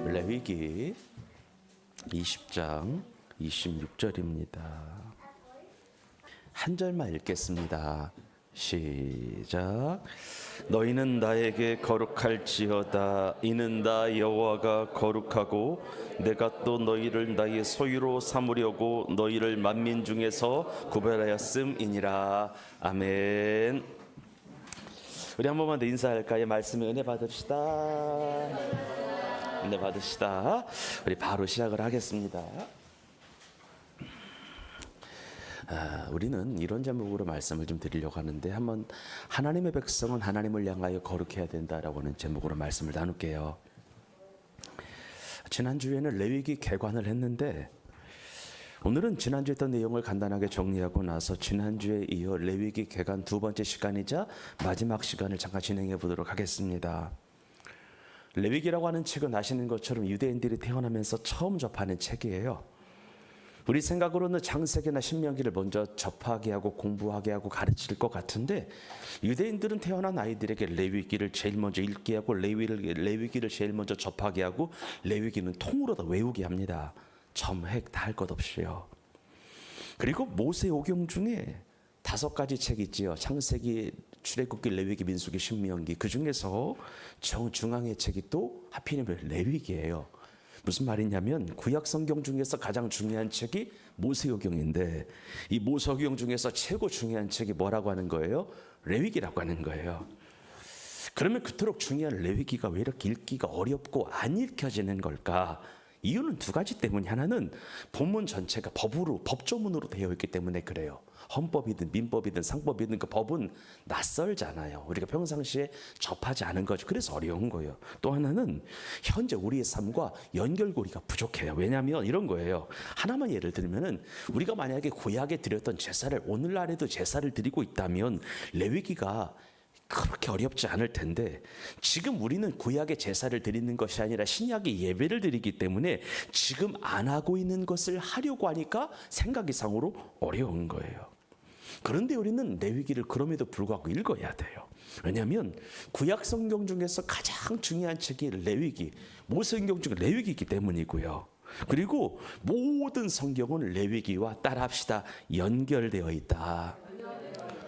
레위기 20장 26절입니다. 한 절만 읽겠습니다. 시작. 너희는 나에게 거룩할지어다. 이는 나 여호와가 거룩하고 내가 또 너희를 나의 소유로 삼으려고 너희를 만민 중에서 구별하였음이니라. 아멘. 우리 한 번만 더 인사할까요? 말씀에 은혜 받읍시다. 은혜 받으시다. 우리 바로 시작을 하겠습니다. 우리는 이런 제목으로 말씀을 좀 드리려고 하는데, 한번 하나님의 백성은 하나님을 향하여 거룩해야 된다라고 하는 제목으로 말씀을 나눌게요. 지난주에는 레위기 개관을 했는데, 오늘은 지난주에 했던 내용을 간단하게 정리하고 나서 지난주에 이어 레위기 개관 두 번째 시간이자 마지막 시간을 잠깐 진행해 보도록 하겠습니다. 레위기라고 하는 책은 아시는 것처럼 유대인들이 태어나면서 처음 접하는 책이에요. 우리 생각으로는 창세기나 신명기를 먼저 접하게 하고 공부하게 하고 가르칠 것 같은데, 유대인들은 태어난 아이들에게 레위기를 제일 먼저 읽게 하고 레위기를 제일 먼저 접하게 하고 레위기는 통으로 다 외우게 합니다. 점획 다 할 것 없이요. 그리고 모세오경 중에 5가지 책이 있지요. 창세기, 출애굽기, 레위기, 민수기, 신명기. 그 중에서 정중앙의 책이 또 하필이면 레위기예요. 무슨 말이냐면 구약 성경 중에서 가장 중요한 책이 모세오경인데, 이 모세오경 중에서 최고 중요한 책이 뭐라고 하는 거예요? 레위기라고 하는 거예요. 그러면 그토록 중요한 레위기가 왜 이렇게 읽기가 어렵고 안 읽혀지는 걸까? 이유는 2가지 때문에, 하나는 본문 전체가 법조문으로 되어 있기 때문에 그래요. 헌법이든 민법이든 상법이든 그 법은 낯설잖아요. 우리가 평상시에 접하지 않은 거죠. 그래서 어려운 거예요. 또 하나는 현재 우리의 삶과 연결고리가 부족해요. 왜냐하면 이런 거예요. 하나만 예를 들면은, 우리가 만약에 구약에 드렸던 제사를 오늘날에도 제사를 드리고 있다면 레위기가 그렇게 어렵지 않을 텐데, 지금 우리는 구약의 제사를 드리는 것이 아니라 신약의 예배를 드리기 때문에 지금 안 하고 있는 것을 하려고 하니까 생각 이상으로 어려운 거예요. 그런데 우리는 레위기를 그럼에도 불구하고 읽어야 돼요. 왜냐하면 구약 성경 중에서 가장 중요한 책이 레위기, 모세오경 중에 레위기이기 때문이고요. 그리고 모든 성경은 레위기와 따라합시다, 연결되어 있다.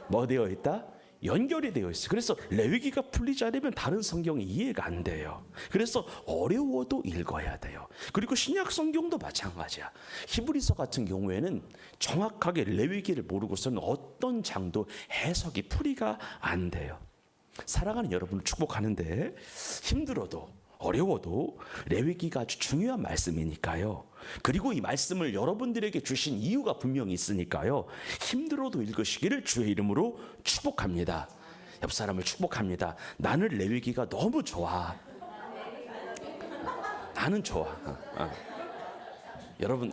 뭐 되어 있다? 연결이 되어 있어요. 그래서 레위기가 풀리지 않으면 다른 성경이 이해가 안 돼요. 그래서 어려워도 읽어야 돼요. 그리고 신약 성경도 마찬가지야. 히브리서 같은 경우에는 정확하게 레위기를 모르고서는 어떤 장도 해석이 풀이가 안 돼요. 사랑하는 여러분을 축복하는데, 힘들어도 어려워도 레위기가 아주 중요한 말씀이니까요. 그리고 이 말씀을 여러분들에게 주신 이유가 분명히 있으니까요. 힘들어도 읽으시기를 주의 이름으로 축복합니다. 옆 사람을 축복합니다. 나는 레위기가 너무 좋아. 나는 좋아.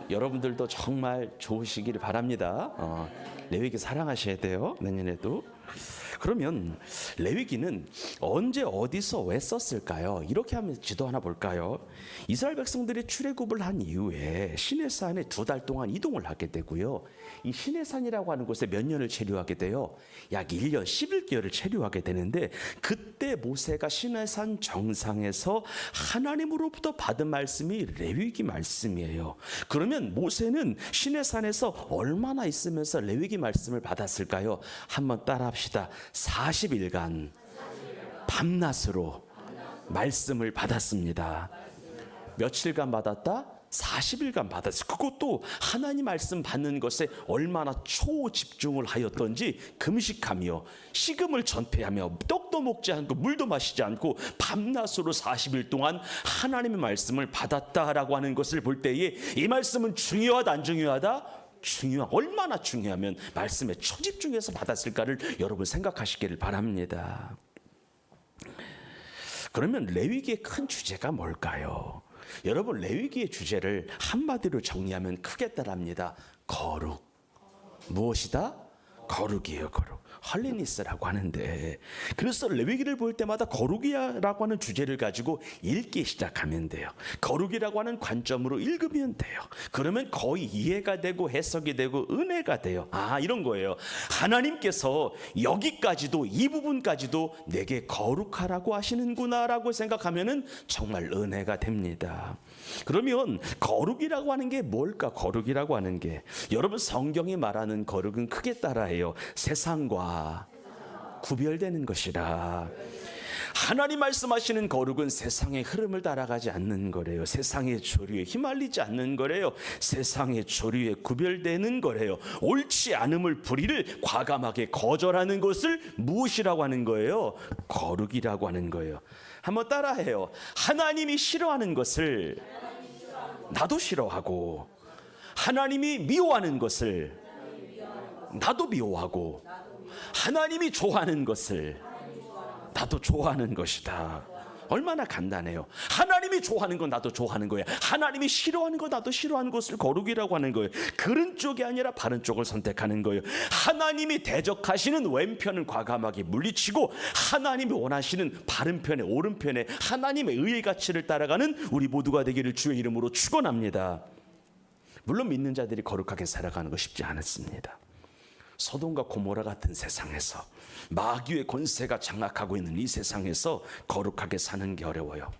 여러분들도 정말 좋으시기를 바랍니다. 레위기 사랑하셔야 돼요. 내년에도. 그러면 레위기는 언제 어디서 왜 썼을까요? 이렇게 하면 지도 하나 볼까요? 이스라엘 백성들이 출애굽을 한 이후에 시내산에 2달 동안 이동을 하게 되고요. 이 시내산이라고 하는 곳에 몇 년을 체류하게 돼요? 약 1년 11개월을 체류하게 되는데, 그때 모세가 시내산 정상에서 하나님으로부터 받은 말씀이 레위기 말씀이에요. 그러면 모세는 시내산에서 얼마나 있으면서 레위기 말씀을 받았을까요? 한번 따라합시다. 40일간 밤낮으로 말씀을 받았습니다. 며칠간 받았다? 40일간 받았어요. 그것도 하나님 말씀 받는 것에 얼마나 초집중을 하였던지, 금식하며 식음을 전폐하며 떡도 먹지 않고 물도 마시지 않고 밤낮으로 40일 동안 하나님의 말씀을 받았다라고 하는 것을 볼 때에, 이 말씀은 중요하다 안 중요하다? 얼마나 중요하면 말씀에 초집중해서 받았을까를 여러분 생각하시기를 바랍니다. 그러면 레위기의 큰 주제가 뭘까요? 여러분, 레위기의 주제를 한마디로 정리하면 크게 따라합니다. 거룩. 무엇이다? 거룩이에요. 거룩. 헐리니스라고 하는데, 그래서 레위기를 볼 때마다 거룩이라고 하는 주제를 가지고 읽기 시작하면 돼요. 거룩이라고 하는 관점으로 읽으면 돼요. 그러면 거의 이해가 되고 해석이 되고 은혜가 돼요. 아, 이런 거예요. 하나님께서 여기까지도, 이 부분까지도 내게 거룩하라고 하시는구나라고 생각하면은 정말 은혜가 됩니다. 그러면 거룩이라고 하는 게 뭘까? 거룩이라고 하는 게, 여러분 성경이 말하는 거룩은 크게 따라해요. 세상과 구별되는 것이라. 하나님 말씀하시는 거룩은 세상의 흐름을 따라가지 않는 거래요. 세상의 조류에 휘말리지 않는 거래요. 세상의 조류에 구별되는 거래요. 옳지 않음을 불의를 과감하게 거절하는 것을 무엇이라고 하는 거예요? 거룩이라고 하는 거예요. 한번 따라해요. 하나님이 싫어하는 것을 나도 싫어하고, 하나님이 미워하는 것을 나도 미워하고, 하나님이 좋아하는 것을 나도 좋아하는 것이다. 얼마나 간단해요. 하나님이 좋아하는 건 나도 좋아하는 거예요. 하나님이 싫어하는 건 나도 싫어하는 것을 거룩이라고 하는 거예요. 그른 쪽이 아니라 바른 쪽을 선택하는 거예요. 하나님이 대적하시는 왼편은 과감하게 물리치고, 하나님이 원하시는 바른 편에, 오른편에 하나님의 의의 가치를 따라가는 우리 모두가 되기를 주의 이름으로 축원합니다. 물론 믿는 자들이 거룩하게 살아가는 거 쉽지 않았습니다. 소돔과 고모라 같은 세상에서, 마귀의 권세가 장악하고 있는 이 세상에서 거룩하게 사는 게 어려워요.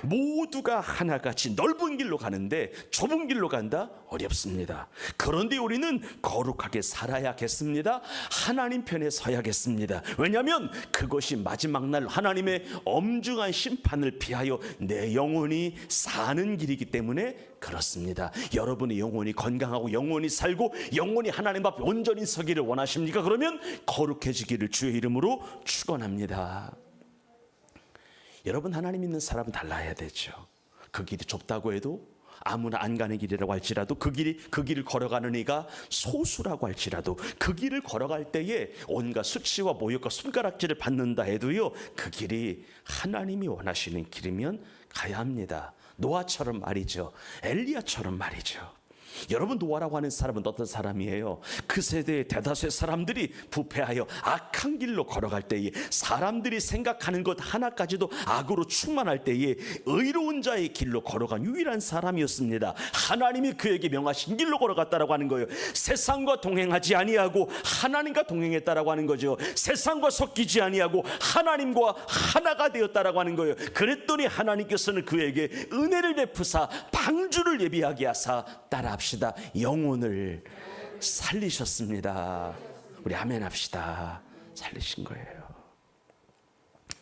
모두가 하나같이 넓은 길로 가는데 좁은 길로 간다? 어렵습니다. 그런데 우리는 거룩하게 살아야겠습니다. 하나님 편에 서야겠습니다. 왜냐하면 그것이 마지막 날 하나님의 엄중한 심판을 피하여 내 영혼이 사는 길이기 때문에 그렇습니다. 여러분의 영혼이 건강하고 영혼이 살고 영혼이 하나님 앞에 온전히 서기를 원하십니까? 그러면 거룩해지기를 주의 이름으로 축원합니다. 여러분, 하나님 믿는 사람은 달라야 되죠. 그 길이 좁다고 해도, 아무나 안 가는 길이라고 할지라도, 그 길을 걸어가는 이가 소수라고 할지라도, 그 길을 걸어갈 때에 온갖 수치와 모욕과 손가락질을 받는다 해도요, 그 길이 하나님이 원하시는 길이면 가야 합니다. 노아처럼 말이죠. 엘리야처럼 말이죠. 여러분, 노아라고 하는 사람은 어떤 사람이에요? 그 세대의 대다수의 사람들이 부패하여 악한 길로 걸어갈 때에, 사람들이 생각하는 것 하나까지도 악으로 충만할 때에 의로운 자의 길로 걸어간 유일한 사람이었습니다. 하나님이 그에게 명하신 길로 걸어갔다라고 하는 거예요. 세상과 동행하지 아니하고 하나님과 동행했다라고 하는 거죠. 세상과 섞이지 아니하고 하나님과 하나가 되었다라고 하는 거예요. 그랬더니 하나님께서는 그에게 은혜를 베푸사 방주를 예비하게 하사 따라합시다. 영혼을 살리셨습니다. 우리 아멘 합시다. 살리신 거예요.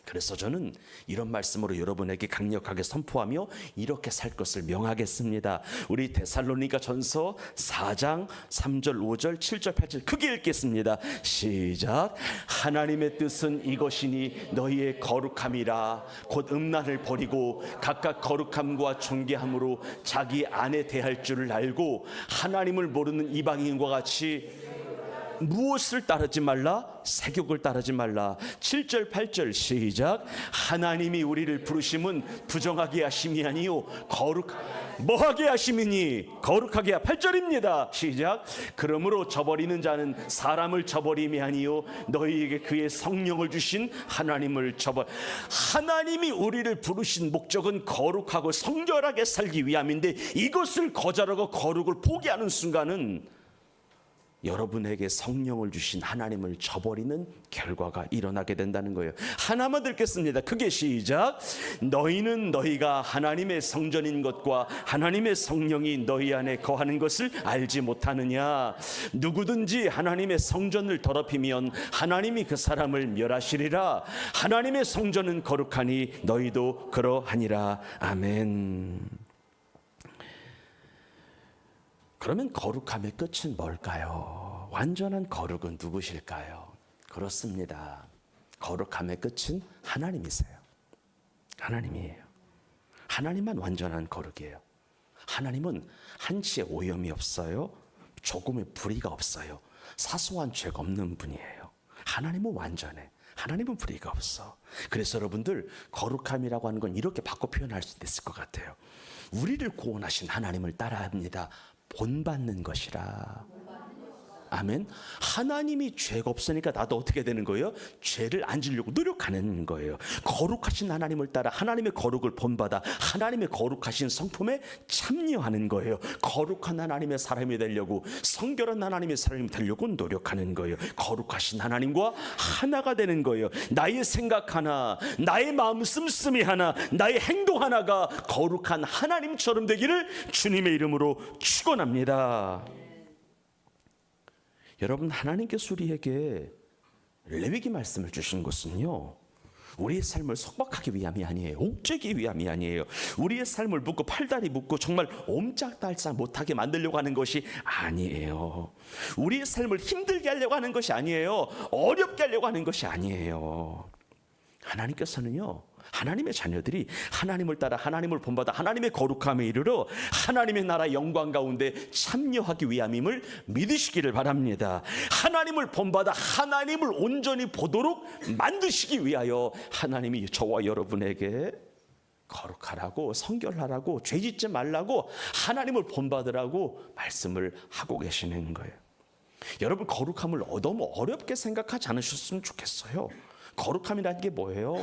그래서 저는 이런 말씀으로 여러분에게 강력하게 선포하며 이렇게 살 것을 명하겠습니다. 우리 데살로니가 전서 4장 3절 5절 7절 8절 크게 읽겠습니다. 시작. 하나님의 뜻은 이것이니 너희의 거룩함이라. 곧 음란을 버리고 각각 거룩함과 존귀함으로 자기 안에 대할 줄을 알고, 하나님을 모르는 이방인과 같이 무엇을 따르지 말라? 세욕을 따르지 말라. 7절 8절 시작. 하나님이 우리를 부르심은 부정하게 하심이 아니요 뭐하게 하심이니 거룩하게 8절입니다. 시작. 그러므로 저버리는 자는 사람을 저버림이 아니요 너희에게 그의 성령을 주신 하나님을 하나님이 우리를 부르신 목적은 거룩하고 성결하게 살기 위함인데, 이것을 거절하고 거룩을 포기하는 순간은 여러분에게 성령을 주신 하나님을 저버리는 결과가 일어나게 된다는 거예요. 하나만 듣겠습니다. 크게 시작. 너희는 너희가 하나님의 성전인 것과 하나님의 성령이 너희 안에 거하는 것을 알지 못하느냐. 누구든지 하나님의 성전을 더럽히면 하나님이 그 사람을 멸하시리라. 하나님의 성전은 거룩하니 너희도 그러하니라. 아멘. 그러면 거룩함의 끝은 뭘까요? 완전한 거룩은 누구실까요? 그렇습니다. 거룩함의 끝은 하나님이세요. 하나님이에요. 하나님만 완전한 거룩이에요. 하나님은 한치의 오염이 없어요. 조금의 불의가 없어요. 사소한 죄가 없는 분이에요. 하나님은 완전해. 하나님은 불의가 없어. 그래서 여러분들, 거룩함이라고 하는 건 이렇게 바꿔 표현할 수 있을 것 같아요. 우리를 구원하신 하나님을 따라합니다. 본받는 것이라. 아멘. 하나님이 죄가 없으니까 나도 어떻게 되는 거예요? 죄를 안 지려고 노력하는 거예요. 거룩하신 하나님을 따라 하나님의 거룩을 본받아 하나님의 거룩하신 성품에 참여하는 거예요. 거룩한 하나님의 사람이 되려고, 성결한 하나님의 사람이 되려고 노력하는 거예요. 거룩하신 하나님과 하나가 되는 거예요. 나의 생각 하나, 나의 마음 씀씀이 하나, 나의 행동 하나가 거룩한 하나님처럼 되기를 주님의 이름으로 축원합니다. 여러분, 하나님께서 우리에게 레위기 말씀을 주신 것은요, 우리의 삶을 속박하기 위함이 아니에요. 옥죄기 위함이 아니에요. 우리의 삶을 묶고 팔다리 묶고 정말 옴짝달싹 못하게 만들려고 하는 것이 아니에요. 우리의 삶을 힘들게 하려고 하는 것이 아니에요. 어렵게 하려고 하는 것이 아니에요. 하나님께서는요, 하나님의 자녀들이 하나님을 따라 하나님을 본받아 하나님의 거룩함에 이르러 하나님의 나라 영광 가운데 참여하기 위함임을 믿으시기를 바랍니다. 하나님을 본받아 하나님을 온전히 보도록 만드시기 위하여 하나님이 저와 여러분에게 거룩하라고, 성결하라고, 죄짓지 말라고, 하나님을 본받으라고 말씀을 하고 계시는 거예요. 여러분, 거룩함을 너무 어렵게 생각하지 않으셨으면 좋겠어요. 거룩함이라는 게 뭐예요?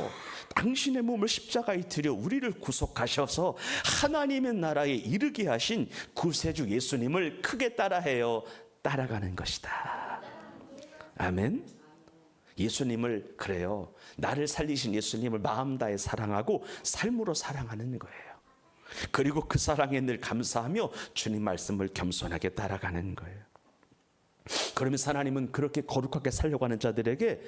당신의 몸을 십자가에 들여 우리를 구속하셔서 하나님의 나라에 이르게 하신 구세주 예수님을 크게 따라해요. 따라가는 것이다. 아멘. 예수님을, 그래요, 나를 살리신 예수님을 마음 다해 사랑하고 삶으로 사랑하는 거예요. 그리고 그 사랑에 늘 감사하며 주님 말씀을 겸손하게 따라가는 거예요. 그러면서 하나님은 그렇게 거룩하게 살려고 하는 자들에게,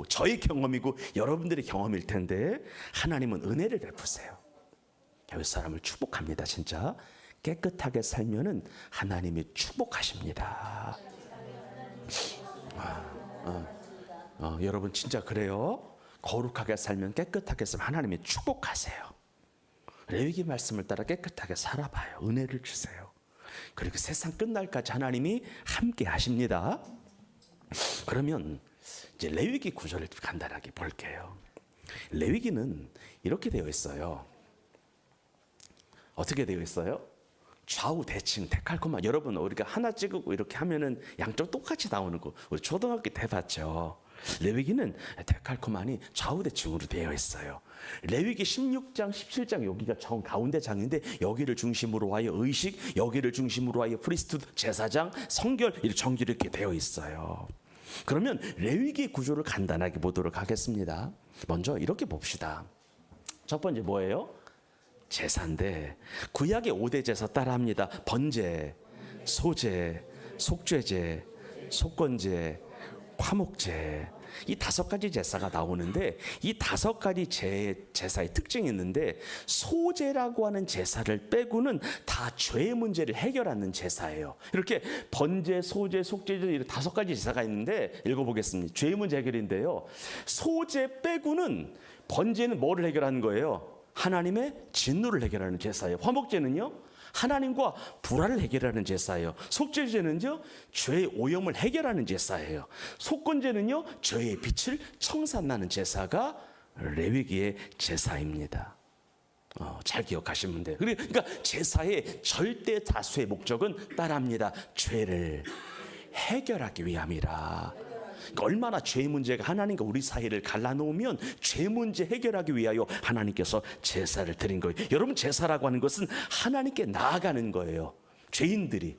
저의 경험이고 여러분들의 경험일 텐데, 하나님은 은혜를 베푸세요. 이 사람을 축복합니다. 진짜 깨끗하게 살면은 하나님이 축복하십니다. 여러분, 진짜 그래요. 거룩하게 살면, 깨끗하게 살면 하나님이 축복하세요. 레위기 말씀을 따라 깨끗하게 살아봐요. 은혜를 주세요. 그리고 세상 끝날까지 하나님이 함께 하십니다. 그러면 이제 레위기 구절을 간단하게 볼게요. 레위기는 이렇게 되어 있어요. 어떻게 되어 있어요? 좌우 대칭 데칼코마. 여러분, 우리가 하나 찍고 이렇게 하면은 양쪽 똑같이 나오는 거 우리 초등학교 때 봤죠. 레위기는 데칼코마니 좌우 대칭으로 되어 있어요. 레위기 16장, 17장 여기가 정 가운데 장인데, 여기를 중심으로 하여 의식, 여기를 중심으로 하여 프리스트, 제사장, 성결, 이렇게 정기 이렇게 되어 있어요. 그러면 레위기 구조를 간단하게 보도록 하겠습니다. 먼저 이렇게 봅시다. 첫 번째 뭐예요? 제사인데, 구약의 5대 제사 따라합니다. 번제, 소제, 속죄제, 속건제, 화목제. 이 5가지 제사가 나오는데, 이 5가지 제사의 특징이 있는데, 소제라고 하는 제사를 빼고는 다 죄의 문제를 해결하는 제사예요. 이렇게 번제, 소제, 속죄제, 이렇게 5가지 제사가 있는데, 읽어보겠습니다. 죄의 문제 해결인데요, 소제 빼고는, 번제는 뭐를 해결하는 거예요? 하나님의 진노를 해결하는 제사예요. 화목제는요, 하나님과 불화를 해결하는 제사예요. 속죄제는요, 죄의 오염을 해결하는 제사예요. 속건제는요, 죄의 빛을 청산하는 제사가 레위기의 제사입니다. 잘 기억하시면 돼요. 그러니까 제사의 절대 다수의 목적은 따라합니다. 죄를 해결하기 위함이라. 그러니까 얼마나 죄 문제가 하나님과 우리 사이를 갈라놓으면 죄 문제 해결하기 위하여 하나님께서 제사를 드린 거예요. 여러분, 제사라고 하는 것은 하나님께 나아가는 거예요. 죄인들이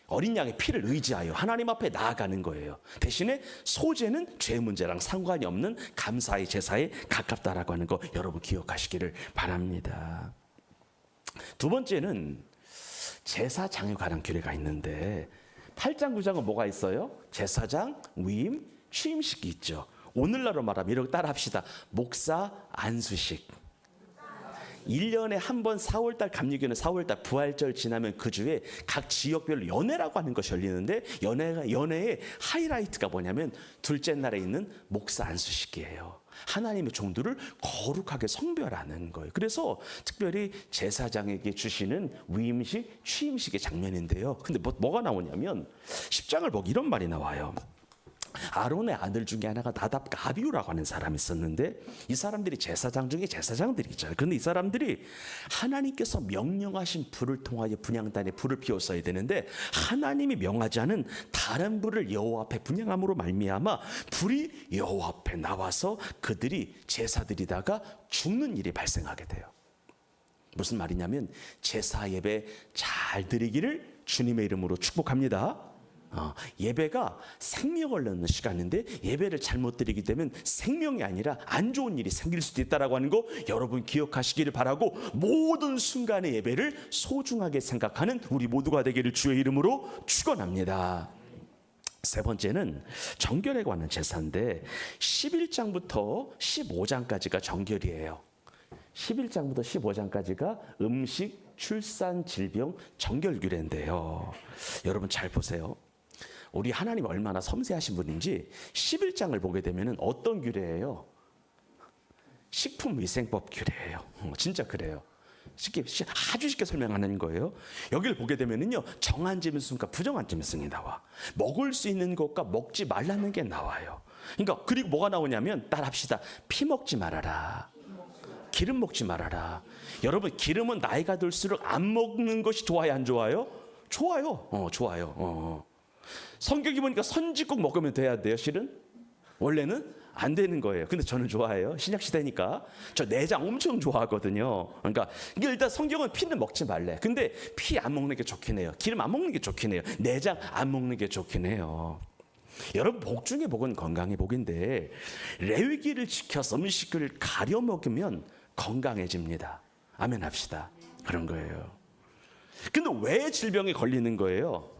어린 양의 피를 의지하여 하나님 앞에 나아가는 거예요. 대신에 소제는 죄 문제랑 상관이 없는 감사의 제사에 가깝다라고 하는 거 여러분 기억하시기를 바랍니다. 두 번째는 제사장에 관한 규례가 있는데, 8장 9장은 뭐가 있어요? 제사장, 위임, 취임식이 있죠. 오늘날로 말하면 이렇게 따라합시다. 목사 안수식. 1년에 한 번 4월달 감리교는 4월달 부활절 지나면 그 주에 각 지역별로 연회라고 하는 것이 열리는데, 연회의 하이라이트가 뭐냐면 둘째 날에 있는 목사 안수식이에요. 하나님의 종들을 거룩하게 성별하는 거예요. 그래서 특별히 제사장에게 주시는 위임식, 취임식의 장면인데요. 근데 뭐가 나오냐면 10장을 보고 이런 말이 나와요. 아론의 아들 중에 하나가 나답과 아비후라고 하는 사람이 있었는데, 이 사람들이 제사장 중에 제사장들이죠. 그런데 이 사람들이 하나님께서 명령하신 불을 통하여 분향단에 불을 피웠어야 되는데, 하나님이 명하지 않은 다른 불을 여호와 앞에 분향함으로 말미암아 불이 여호와 앞에 나와서 그들이 제사드리다가 죽는 일이 발생하게 돼요. 무슨 말이냐면, 제사 예배 잘 드리기를 주님의 이름으로 축복합니다. 예배가 생명을 넣는 시간인데, 예배를 잘못 드리게 되면 생명이 아니라 안 좋은 일이 생길 수도 있다라고 하는 거 여러분 기억하시기를 바라고, 모든 순간의 예배를 소중하게 생각하는 우리 모두가 되기를 주의 이름으로 축원합니다. 세 번째는 정결에 관한 제사인데, 11장부터 15장까지가 정결이에요. 11장부터 15장까지가 음식, 출산, 질병, 정결 규례인데요. 여러분 잘 보세요. 우리 하나님 얼마나 섬세하신 분인지 11장을 보게 되면 어떤 규례예요? 식품위생법 규례예요. 진짜 그래요. 아주 쉽게 설명하는 거예요. 여기를 보게 되면요, 정한 짐승과 부정한 짐승이 나와. 먹을 수 있는 것과 먹지 말라는 게 나와요. 그러니까 그리고 뭐가 나오냐면, 따라합시다. 피 먹지 말아라. 기름 먹지 말아라. 여러분, 기름은 나이가 들수록 안 먹는 것이 좋아요, 안 좋아요? 좋아요. 좋아요. 성경이 보니까 선지국 먹으면 돼야 돼요, 실은. 원래는 안 되는 거예요. 근데 저는 좋아해요. 신약 시대니까. 저 내장 엄청 좋아하거든요. 그러니까 이게 일단 성경은 피는 먹지 말래. 근데 피 안 먹는 게 좋긴 해요. 기름 안 먹는 게 좋긴 해요. 내장 안 먹는 게 좋긴 해요. 여러분, 복 중에 복은 건강의 복인데, 레위기를 지켜서 음식을 가려 먹으면 건강해집니다. 아멘 합시다. 그런 거예요. 근데 왜 질병에 걸리는 거예요?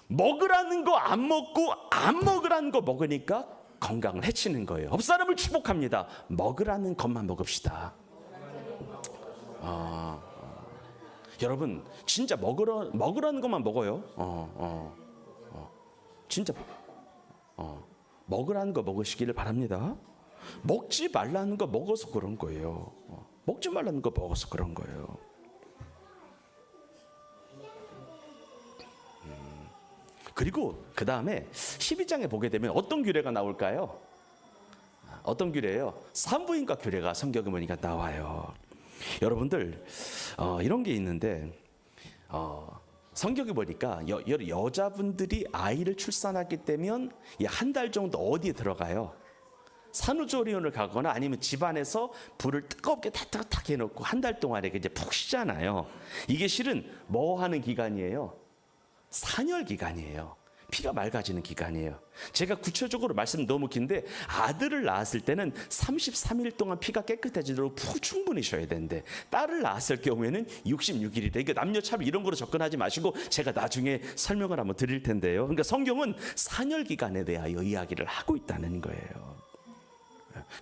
먹으라는 거 안 먹고 안 먹으라는 거 먹으니까 건강을 해치는 거예요. 업사람을 축복합니다. 먹으라는 것만 먹읍시다. 여러분, 진짜 먹으라는 것만 먹어요. 진짜 먹으라는 거 먹으시기를 바랍니다. 먹지 말라는 거 먹어서 그런 거예요. 먹지 말라는 거 먹어서 그런 거예요. 그리고 그 다음에 12장에 보게 되면 어떤 규례가 나올까요? 어떤 규례예요? 산부인과 규례가 성경에 보니까 나와요. 여러분들, 이런 게 있는데, 성경에 보니까 여자분들이 아이를 출산하게 되면 한 달 정도 어디에 들어가요? 산후조리원을 가거나 아니면 집안에서 불을 뜨겁게 탁탁탁 해놓고 한 달 동안에 이제 푹 쉬잖아요. 이게 실은 뭐 하는 기간이에요? 산열 기간이에요. 피가 맑아지는 기간이에요. 제가 구체적으로 말씀 너무 긴데, 아들을 낳았을 때는 33일 동안 피가 깨끗해지도록 충분히 쉬어야 되는데, 딸을 낳았을 경우에는 66일이래. 그러니까 남녀 차별 이런 거로 접근하지 마시고 제가 나중에 설명을 한번 드릴 텐데요. 그러니까 성경은 산열 기간에 대하여 이야기를 하고 있다는 거예요.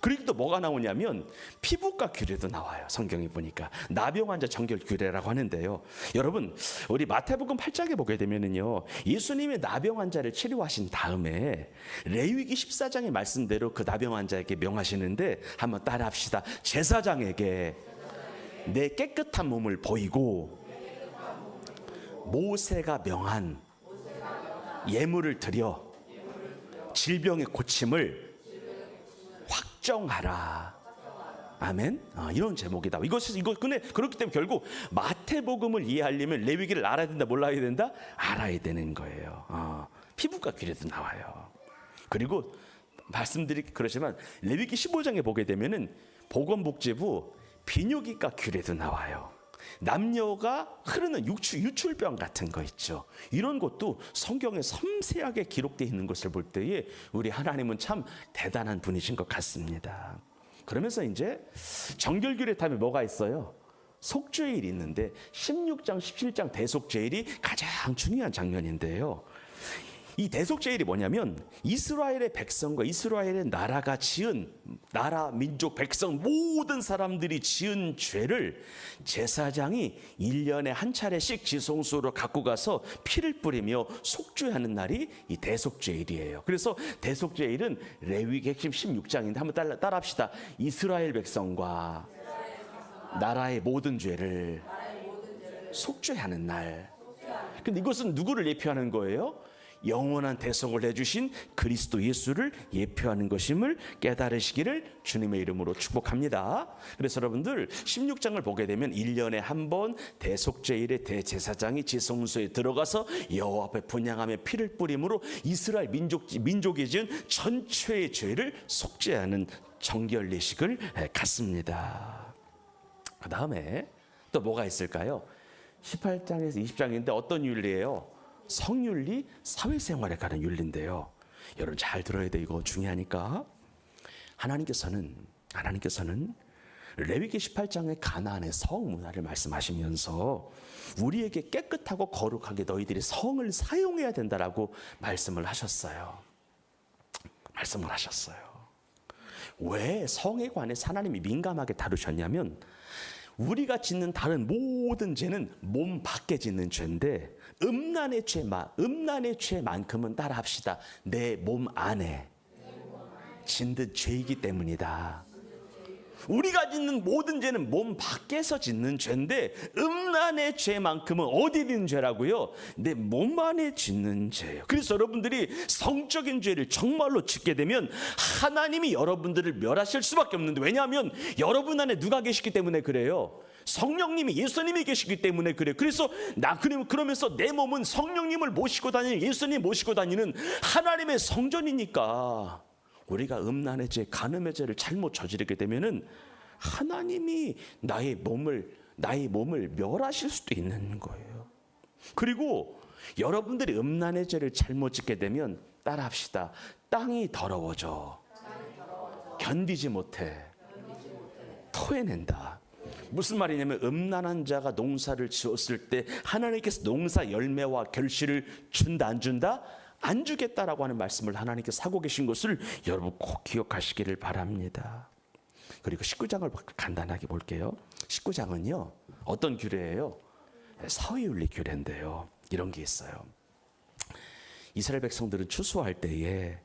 그리고 또 뭐가 나오냐면, 피부과 규례도 나와요. 성경에 보니까 나병 환자 정결 규례라고 하는데요. 여러분, 우리 마태복음 8장에 보게 되면은요, 예수님이 나병 환자를 치료하신 다음에 레위기 14장의 말씀대로 그 나병 환자에게 명하시는데, 한번 따라합시다. 제사장에게 내 깨끗한 몸을 보이고 모세가 명한 예물을 드려 질병의 고침을 확정하라. 아멘. 이런 제목이다. 이거 그렇기 때문에 결국 마태복음을 이해하려면 레위기를 알아야 된다, 몰라야 된다? 알아야 되는 거예요. 피부과 규례도 나와요. 그리고 말씀드리기 그러지만 레위기 15장에 보게 되면은 보건복지부 비뇨기과 규례도 나와요. 남녀가 흐르는 유출병 같은 거 있죠. 이런 것도 성경에 섬세하게 기록되어 있는 것을 볼 때에 우리 하나님은 참 대단한 분이신 것 같습니다. 그러면서 이제 정결규례 다음에 뭐가 있어요? 속죄일이 있는데, 16장, 17장 대속죄일이 가장 중요한 장면인데요. 이 대속죄일이 뭐냐면, 이스라엘의 백성과 이스라엘의 나라가 지은, 나라, 민족, 백성 모든 사람들이 지은 죄를 제사장이 1년에 한 차례씩 지성소로 갖고 가서 피를 뿌리며 속죄하는 날이 이 대속죄일이에요. 그래서 대속죄일은 레위기 핵심 16장인데 한번 따라합시다. 이스라엘 백성과 나라의 모든 죄를 속죄하는 날. 근데 이것은 누구를 예표하는 거예요? 영원한 대속을 해주신 그리스도 예수를 예표하는 것임을 깨달으시기를 주님의 이름으로 축복합니다. 그래서 여러분들 16장을 보게 되면 1년에 한 번 대속제일에 대제사장이 지성소에 들어가서 여호와 앞에 분향함에 피를 뿌림으로 이스라엘 민족이 지은 전체의 죄를 속죄하는 정결 예식을 갖습니다. 그 다음에 또 뭐가 있을까요? 18장에서 20장인데 어떤 윤리예요? 성윤리, 사회생활에 관한 윤리인데요. 여러분 잘 들어야 돼. 이거 중요하니까. 하나님께서는 레위기 18장의 가나안의 성 문화를 말씀하시면서 우리에게 깨끗하고 거룩하게 너희들이 성을 사용해야 된다라고 말씀을 하셨어요. 왜 성에 관해서 하나님이 민감하게 다루셨냐면 우리가 짓는 다른 모든 죄는 몸 밖에 짓는 죄인데 음란의 죄만큼은 따라합시다. 내 몸 안에 짓는 죄이기 때문이다. 우리가 짓는 모든 죄는 몸 밖에서 짓는 죄인데 음란의 죄만큼은 어디 있는 죄라고요? 내 몸 안에 짓는 죄예요. 그래서 여러분들이 성적인 죄를 정말로 짓게 되면 하나님이 여러분들을 멸하실 수밖에 없는데, 왜냐하면 여러분 안에 누가 계시기 때문에 그래요? 성령님이, 예수님이 계시기 때문에 그래요. 그래서 그러면서 내 몸은 성령님을 모시고 다니는, 예수님 모시고 다니는 하나님의 성전이니까 우리가 음란의 죄, 간음의 죄를 잘못 저지르게 되면은 하나님이 나의 몸을 멸하실 수도 있는 거예요. 그리고 여러분들이 음란의 죄를 잘못 짓게 되면 따라합시다. 땅이 더러워져. 견디지 못해. 토해낸다. 무슨 말이냐면 음란한 자가 농사를 지었을 때 하나님께서 농사 열매와 결실을 준다 안 준다? 안 주겠다라고 하는 말씀을 하나님께서 하고 계신 것을 여러분 꼭 기억하시기를 바랍니다. 그리고 19장을 간단하게 볼게요. 19장은요 어떤 규례예요? 사회윤리 규례인데요. 이런 게 있어요. 이스라엘 백성들은 추수할 때에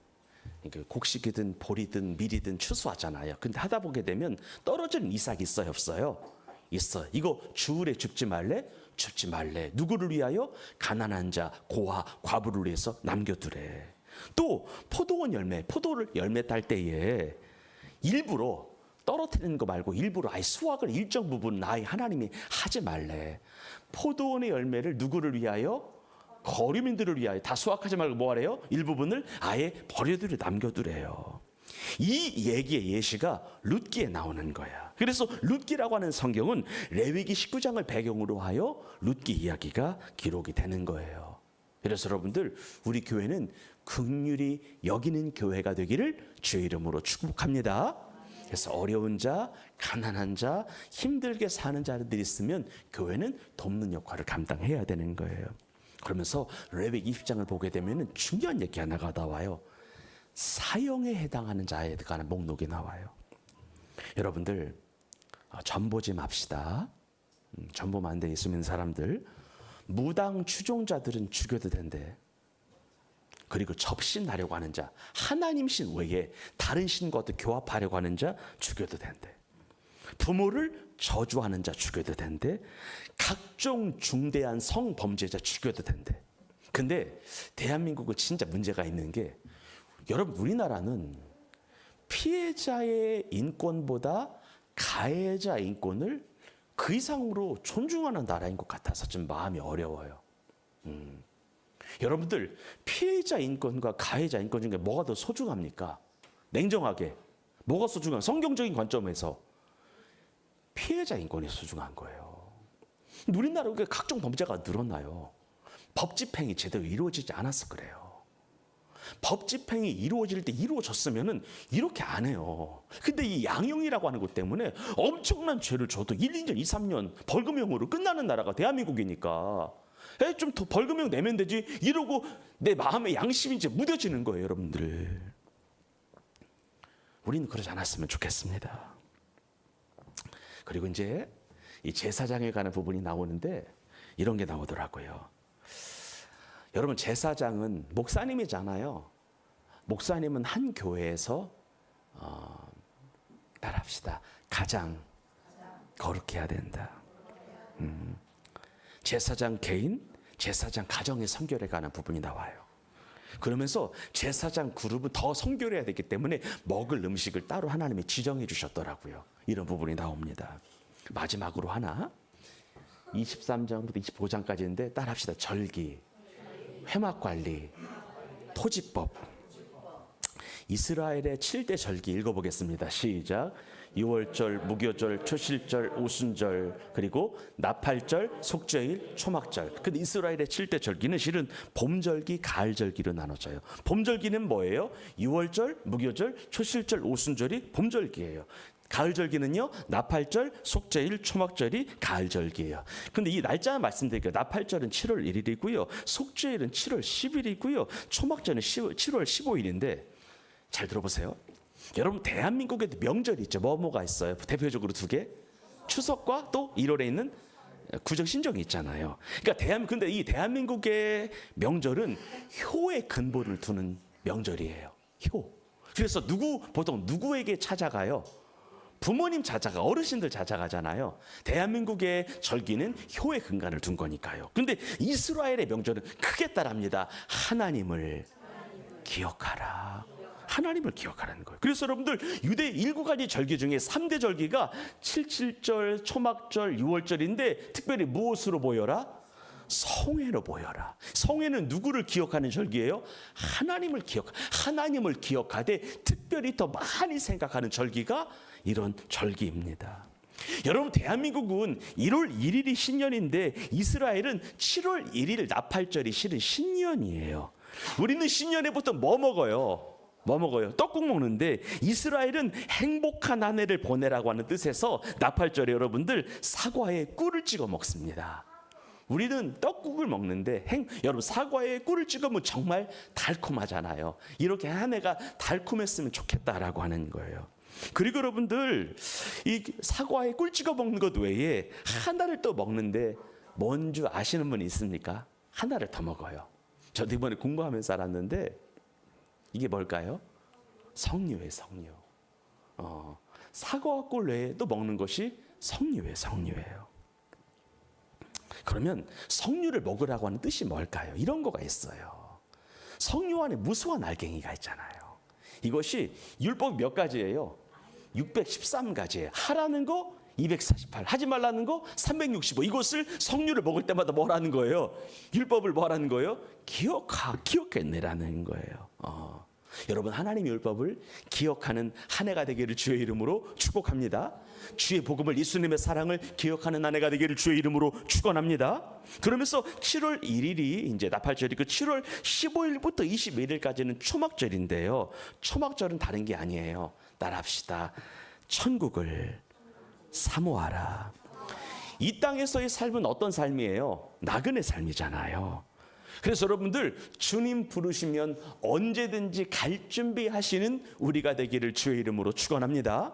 곡식이든 보리든 밀이든 추수하잖아요. 근데 하다 보게 되면 떨어지는 이삭이 있어요, 없어요? 있어. 이거 주울에 줍지 말래? 줍지 말래. 누구를 위하여? 가난한 자, 고아, 과부를 위해서 남겨두래. 또 포도를 열매 딸 때에 일부러 떨어뜨리는 거 말고 일부러 아예 수확을 일정 부분 아예 하나님이 하지 말래. 포도원의 열매를 누구를 위하여? 거류민들을 위하여. 다 수확하지 말고 뭐 하래요? 일부분을 아예 버려두래, 남겨두래요. 이 얘기의 예시가 룻기에 나오는 거야. 그래서 룻기라고 하는 성경은 레위기 19장을 배경으로 하여 룻기 이야기가 기록이 되는 거예요. 그래서 여러분들, 우리 교회는 긍휼히 여기는 교회가 되기를 주의 이름으로 축복합니다. 그래서 어려운 자, 가난한 자, 힘들게 사는 자들이 있으면 교회는 돕는 역할을 감당해야 되는 거예요. 그러면서 레위기 20장을 보게 되면 중요한 얘기 하나가 나와요. 사형에 해당하는 자에 관한 목록이 나와요. 여러분들 전보지 맙시다. 전보면 안 돼. 예수 믿는 사람들. 무당 추종자들은 죽여도 된대. 그리고 접신하려고 하는 자, 하나님 신 외에 다른 신과도 교합하려고 하는 자 죽여도 된대. 부모를 저주하는 자 죽여도 된대. 각종 중대한 성범죄자 죽여도 된대. 근데 대한민국은 진짜 문제가 있는 게, 여러분 우리나라는 피해자의 인권보다 가해자 인권을 그 이상으로 존중하는 나라인 것 같아서 좀 마음이 어려워요. 여러분들, 피해자 인권과 가해자 인권 중에 뭐가 더 소중합니까? 냉정하게 뭐가 소중한? 성경적인 관점에서 피해자 인권이 소중한 거예요. 우리나라에 각종 범죄가 늘어나요. 법 집행이 제대로 이루어지지 않아서 그래요. 법 집행이 이루어질 때 이루어졌으면은 이렇게 안 해요. 근데 이 양형이라고 하는 것 때문에 엄청난 죄를 져도 1, 2년, 2, 3년 벌금형으로 끝나는 나라가 대한민국이니까 좀 더 벌금형 내면 되지 이러고 내 마음의 양심이 이제 무뎌지는 거예요, 여러분들. 우리는 그러지 않았으면 좋겠습니다. 그리고 이제 이 제사장에 관한 부분이 나오는데 이런 게 나오더라고요. 여러분, 제사장은 목사님이잖아요. 목사님은 한 교회에서 따라합시다. 가장 거룩해야 된다. 제사장 개인, 제사장 가정의 성결에 관한 부분이 나와요. 그러면서 제사장 그룹은 더 성결해야 되기 때문에 먹을 음식을 따로 하나님이 지정해 주셨더라고요. 이런 부분이 나옵니다. 마지막으로 하나 23장부터 25장까지인데 따라합시다. 절기, 회막관리, 토지법. 이스라엘의 7대 절기 읽어보겠습니다. 시작. 유월절, 무교절, 초실절, 오순절, 그리고 나팔절, 속죄일, 초막절. 근데 이스라엘의 7대 절기는 실은 봄절기, 가을절기로 나눠져요. 봄절기는 뭐예요? 유월절, 무교절, 초실절, 오순절이 봄절기예요. 가을절기는요, 나팔절, 속죄일, 초막절이 가을절기예요. 근데 이 날짜 말씀드릴게요. 나팔절은 7월 1일이고요. 속죄일은 7월 10일이고요. 초막절은 7월 15일인데 잘 들어보세요. 여러분 대한민국에도 명절이 있죠. 뭐가 있어요? 대표적으로 두 개. 추석과 또 1월에 있는 구정신정이 있잖아요. 그러니까 근데 이 대한민국의 명절은 효의 근본을 두는 명절이에요. 효. 그래서 보통 누구에게 찾아가요? 부모님 찾아가, 어르신들 찾아가잖아요. 대한민국의 절기는 효의 근간을 둔 거니까요. 근데 이스라엘의 명절은 크게 따라합니다. 하나님을 기억하라. 하나님을 기억하라는 거예요. 그래서 여러분들 유대 7가지 절기 중에 3대 절기가 77절, 초막절, 유월절인데 특별히 무엇으로 보여라? 성회로 보여라. 성회는 누구를 기억하는 절기예요? 하나님을 기억하되 특별히 더 많이 생각하는 절기가 이런 절기입니다. 여러분 대한민국은 1월 1일이 신년인데 이스라엘은 7월 1일 나팔절이 실은 신년이에요. 우리는 신년에 보통 뭐 먹어요? 떡국 먹는데 이스라엘은 행복한 한 해를 보내라고 하는 뜻에서 나팔절에 여러분들 사과에 꿀을 찍어 먹습니다. 우리는 떡국을 먹는데 여러분 사과에 꿀을 찍어 먹으면 정말 달콤하잖아요. 이렇게 한 해가 달콤했으면 좋겠다라고 하는 거예요. 그리고 여러분들 이 사과에 꿀 찍어 먹는 것 외에 하나를 또 먹는데 뭔 줄 아시는 분이 있습니까? 하나를 더 먹어요. 저도 이번에 공부하면서 알았는데 이게 뭘까요? 석류예요, 석류. 사과와 꿀 외에 또 먹는 것이 석류예요. 그러면 석류를 먹으라고 하는 뜻이 뭘까요? 이런 거가 있어요. 석류 안에 무수한 알갱이가 있잖아요. 이것이 율법이 몇 가지예요? 613가지예요. 하라는 거 248, 하지 말라는 거 365. 이것을 석류를 먹을 때마다 뭐라는 거예요? 율법을 뭐라는 거예요? 기억해내라는 거예요. 여러분 하나님의 율법을 기억하는 한 해가 되기를 주의 이름으로 축복합니다. 주의 복음을, 예수님의 사랑을 기억하는 한 해가 되기를 주의 이름으로 축원합니다. 그러면서 7월 1일이 이제 나팔절이고 7월 15일부터 21일까지는 초막절인데요. 초막절은 다른 게 아니에요. 따라합시다. 천국을 사모하라. 이 땅에서의 삶은 어떤 삶이에요? 나그네 삶이잖아요. 그래서 여러분들 주님 부르시면 언제든지 갈 준비하시는 우리가 되기를 주의 이름으로 축원합니다.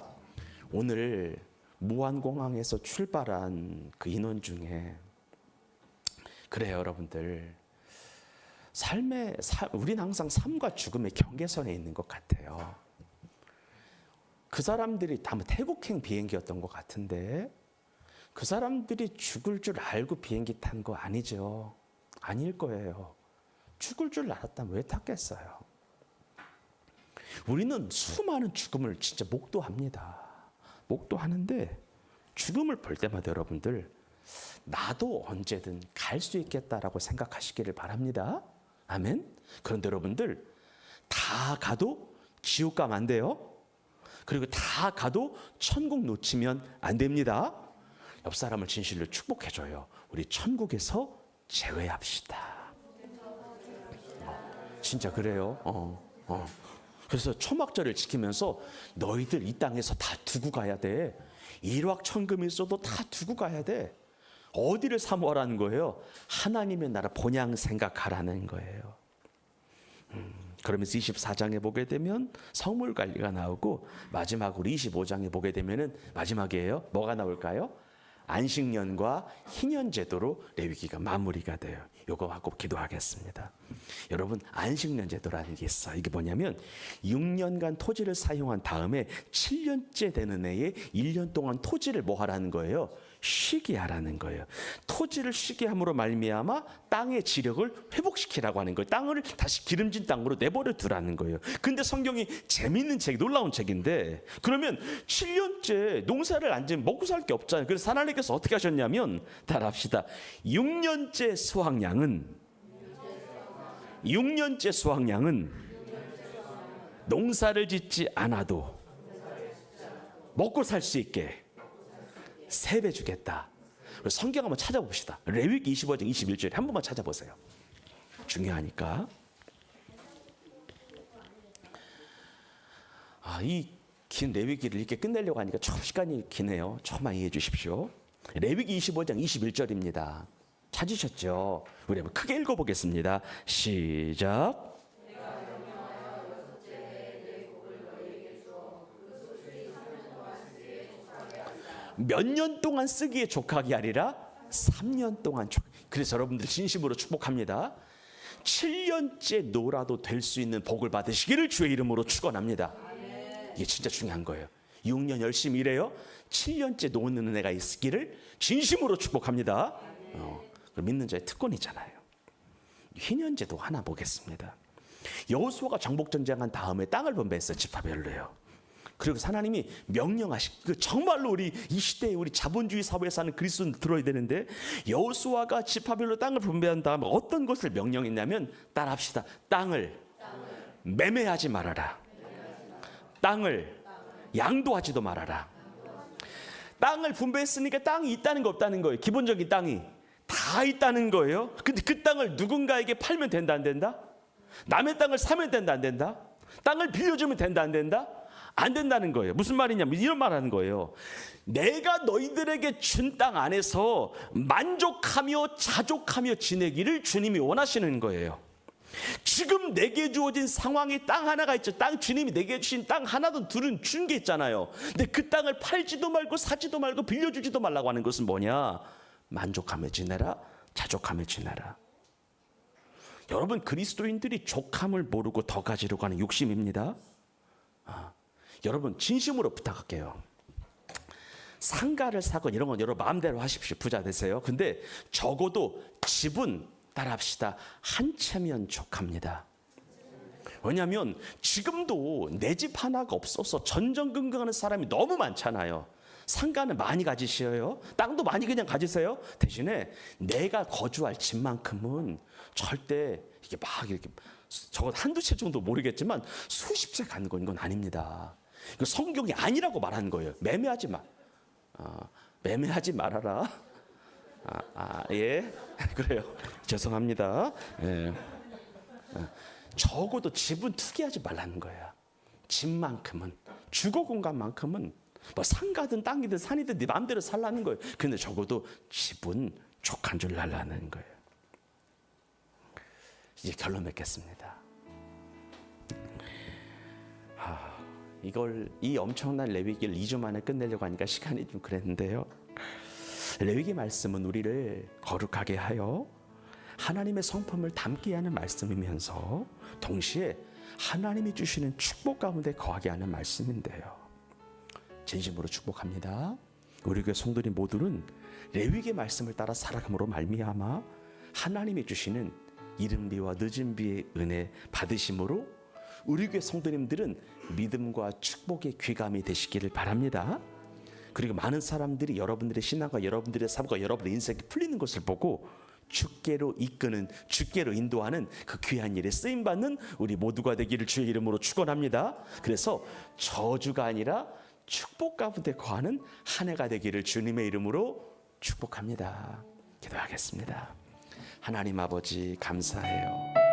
오늘 무안공항에서 출발한 그 인원 중에 그래요 여러분들 우리는 항상 삶과 죽음의 경계선에 있는 것 같아요. 그 사람들이 다 태국행 비행기였던 것 같은데 그 사람들이 죽을 줄 알고 비행기 탄 거 아니죠. 아닐 거예요. 죽을 줄 알았다면 왜 탔겠어요? 우리는 수많은 죽음을 진짜 목도합니다. 목도하는데 죽음을 볼 때마다 여러분들 나도 언제든 갈 수 있겠다라고 생각하시기를 바랍니다. 아멘. 그런데 여러분들 다 가도 지옥 가면 안 돼요. 그리고 다 가도 천국 놓치면 안 됩니다. 옆 사람을 진실로 축복해줘요. 우리 천국에서 제외합시다. 진짜 그래요. 그래서 초막절을 지키면서 너희들 이 땅에서 다 두고 가야 돼. 일확천금이 있어도 다 두고 가야 돼. 어디를 사모하라는 거예요? 하나님의 나라 본향 생각하라는 거예요. 그러면서 24장에 보게 되면 성물 관리가 나오고 마지막으로 25장에 보게 되면은 마지막이에요. 뭐가 나올까요? 안식년과 희년 제도로 레위기가 마무리가 돼요. 요거 하고 기도하겠습니다. 여러분 안식년 제도라는 게 있어요. 이게 뭐냐면 6년간 토지를 사용한 다음에 7년째 되는 해에 1년 동안 토지를 뭐 하라는 거예요? 쉬게 하라는 거예요. 토지를 쉬게 함으로 말미암아 땅의 지력을 회복시키라고 하는 거예요. 땅을 다시 기름진 땅으로 내버려 두라는 거예요. 근데 성경이 재미있는 책, 놀라운 책인데, 그러면 7년째 농사를 안 지면 먹고 살 게 없잖아요. 그래서 하나님께서 어떻게 하셨냐면, 따라합시다. 6년째 수확량은 농사를 짓지 않아도 먹고 살 수 있게 3배 주겠다. 성경 한번 찾아봅시다. 레위기 25장 21절에 한 번만 찾아보세요. 중요하니까. 이 긴 레위기를 이렇게 끝내려고 하니까 좀 시간이 기네요. 조금만 이해해 주십시오. 레위기 25장 21절입니다. 찾으셨죠? 우리 한번 크게 읽어보겠습니다. 시작. 몇 년 동안 쓰기에 족하게 하리라? 3년 동안. 그래서 여러분들 진심으로 축복합니다. 7년째 놀아도 될 수 있는 복을 받으시기를 주의 이름으로 축원합니다. 이게 진짜 중요한 거예요. 6년 열심히 일해요. 7년째 노는 은혜가 있기를 진심으로 축복합니다. 그럼 믿는 자의 특권이잖아요. 희년제도 하나 보겠습니다. 여호수아가 정복전쟁한 다음에 땅을 분배했어요. 지파별로요. 그리고 하나님이 명령하시고, 정말로 우리 이 시대에 우리 자본주의 사회에 사는 그리스도는 들어야 되는데, 여호수아가 지파별로 땅을 분배한 다음에 어떤 것을 명령했냐면, 따라합시다. 땅을 매매하지 말아라. 땅을 양도하지도 말아라. 땅을 분배했으니까 땅이 있다는 거 없다는 거예요. 기본적인 땅이 다 있다는 거예요. 근데 그 땅을 누군가에게 팔면 된다 안 된다? 남의 땅을 사면 된다 안 된다? 땅을 빌려주면 된다 안 된다? 안 된다는 거예요. 무슨 말이냐면 이런 말 하는 거예요. 내가 너희들에게 준 땅 안에서 만족하며 자족하며 지내기를 주님이 원하시는 거예요. 지금 내게 주어진 상황에 땅 하나가 있죠. 주님이 내게 주신 땅 하나든 둘은 준 게 있잖아요. 근데 그 땅을 팔지도 말고 사지도 말고 빌려주지도 말라고 하는 것은 뭐냐? 만족하며 지내라, 자족하며 지내라. 여러분, 그리스도인들이 족함을 모르고 더 가지려고 하는 욕심입니다. 여러분, 진심으로 부탁할게요. 상가를 사건 이런 건 여러분 마음대로 하십시오. 부자 되세요. 근데 적어도 집은, 따라합시다, 한 채면 족합니다. 왜냐하면 지금도 내 집 하나가 없어서 전전긍긍하는 사람이 너무 많잖아요. 상가는 많이 가지셔요. 땅도 많이 그냥 가지세요. 대신에 내가 거주할 집만큼은 절대 이게 막 이렇게 적어도 한두 채 정도 모르겠지만 수십 채 가는 건 이건 아닙니다. 이거 성경이 아니라고 말하는 거예요. 매매하지 마. 매매하지 말아라. 예. 그래요. 죄송합니다. 예. 적어도 집은 투기하지 말라는 거야. 집만큼은, 주거 공간만큼은 뭐 상가든 땅이든 산이든 네 마음대로 살라는 거예요. 근데 적어도 집은 족한 줄 알라는 거예요. 이제 결론 맺겠습니다. 이 엄청난 레위기를 2주 만에 끝내려고 하니까 시간이 좀 그랬는데요. 레위기 말씀은 우리를 거룩하게 하여 하나님의 성품을 담게 하는 말씀이면서 동시에 하나님이 주시는 축복 가운데 거하게 하는 말씀인데요. 진심으로 축복합니다. 우리 교회 성도님 모두는 레위기의 말씀을 따라 살아감으로 말미암아 하나님이 주시는 이른 비와 늦은 비의 은혜 받으심으로 우리 교회 성도님들은 믿음과 축복의 귀감이 되시기를 바랍니다. 그리고 많은 사람들이 여러분들의 신앙과 여러분들의 삶과 여러분의 인생이 풀리는 것을 보고 주께로 이끄는, 주께로 인도하는 그 귀한 일에 쓰임받는 우리 모두가 되기를 주의 이름으로 축원합니다. 그래서 저주가 아니라 축복 가운데 거하는 한 해가 되기를 주님의 이름으로 축복합니다. 기도하겠습니다. 하나님 아버지 감사해요.